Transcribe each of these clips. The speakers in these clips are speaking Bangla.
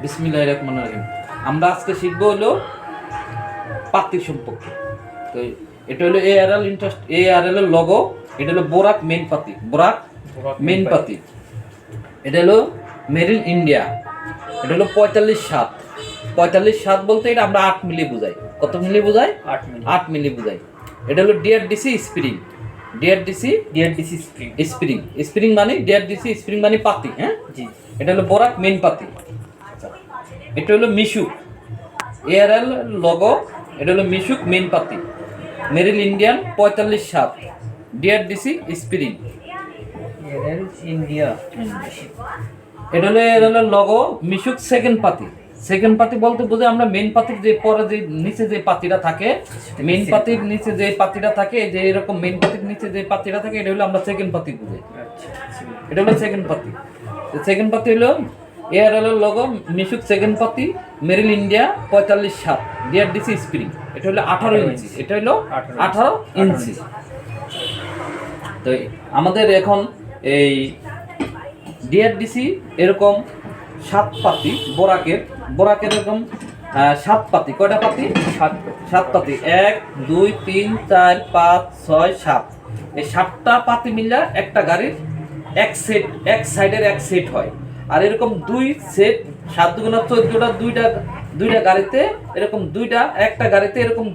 বিসমিল্লাহির রহমানির রহিম। আমরা আজকে শিখব হলো পাতি সম্পর্কে। তো এটা হলো এআরএল এর লোগো। এটা হলো বোরাক মেইন পাতি, বোরাক মেইন পাতি। এটা হলো মেড ইন ইন্ডিয়া। এটা হলো 45/7। 45/7 বলতে এটা আমরা 8 মিলি বুঝাই। কত মিলি বুঝাই? 8 মিলি বুঝাই। এটা হলো DRDC spring. DRDC spring. Spring মানে ডিআরডিসি স্প্রিং মানে পাতি। হ্যাঁ জি। এটা হলো বোরাক মেইন পাতি। এটা হলো মিশুক এআরএল লোগো। এটা হলো মিশুক মেইন পাতি, মেরিল ইন্ডিয়ান 45/7, ডিআরডিসি স্প্রিং ইন্ডিয়া। এটা হলো এআরএল লোগো মিশুক সেকেন্ড পাতি। সেকেন্ড পাতি বলতে বুঝে আমরা মেইন পাতির যে পরে যে নিচে যে পাতিটা থাকে, মেইন পাতির নিচে যে পাতিটা থাকে, যে এরকম মেইন পাতির নিচে যে পাতিটা থাকে, এটা হলো আমরা সেকেন্ড পাতি বুঝে। এটা হলো সেকেন্ড পাতি। সেকেন্ড পাতি হলো এআরএল এর লোগো মিশুক সেকেন্ড পাতি, মেরিল ইন্ডিয়া 45/7, ডিআরডিসি স্প্রিং। এটা হলো 18 ইঞ্চি। এটা হলো 18 ইঞ্চি। তো আমাদের এখন এই ডিআরডিসি এরকম 7 পাতি, বোরাকের এরকম 7 পাতি। কয়টা পাতি? 7 পাতি। 1 2 3 4 5 6 7। এই 7টা পাতি মিলে একটা গাড়ির এক সেট, এক সাইডের এক সেট হয়। আর এরকম 2 সেট 7 দুগুণা 14টা, দুইটা গাড়িতে এরকম একটা গাড়িতে এরকম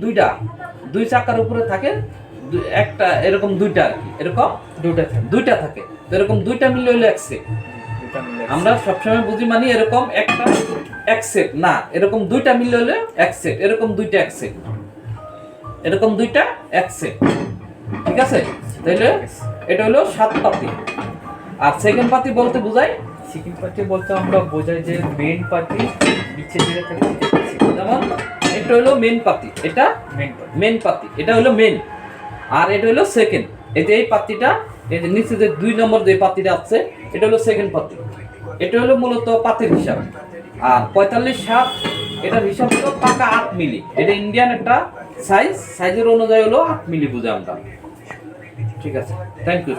দুই চাকার উপরে থাকে একটা, এরকম দুইটা আর কি, এরকম দুইটা থাকে। তো এরকম দুইটা মিলে হলো এক সেট। আমরা সবসময় বুঝি মানে এরকম একটা এক সেট না, এরকম দুইটা মিলে হলে এক সেট, এরকম দুইটা এক সেট, এরকম দুইটা এক সেট। ঠিক আছে? তাহলে এটা হলো 7 পাতি। আর সেকেন্ড পাতি বলতে বোঝায়, সেকেন্ড পার্টি বলতে আমরা বোঝাই যে মেইন পার্টি নিচে যেটা থাকে, যেমন এটা হলো মেইন পাতি, এটা মেইন পাতি, এটা হলো মেইন। আর এটা হলো সেকেন্ড। এই যে এই পাতিটা, এই যে নিচে যে 2 নম্বর যে পাতিটা আছে, এটা হলো সেকেন্ড পাতি। এটা হলো মূলত পাতির হিসাব। আর 45/7 এটার হিসাব হলো পাকা 8 মিলি। এটা ইন্ডিয়ান একটা সাইজের অনুযায়ী হলো 8 মিলি বুঝে আমরা। ঠিক আছে, থ্যাংক ইউ।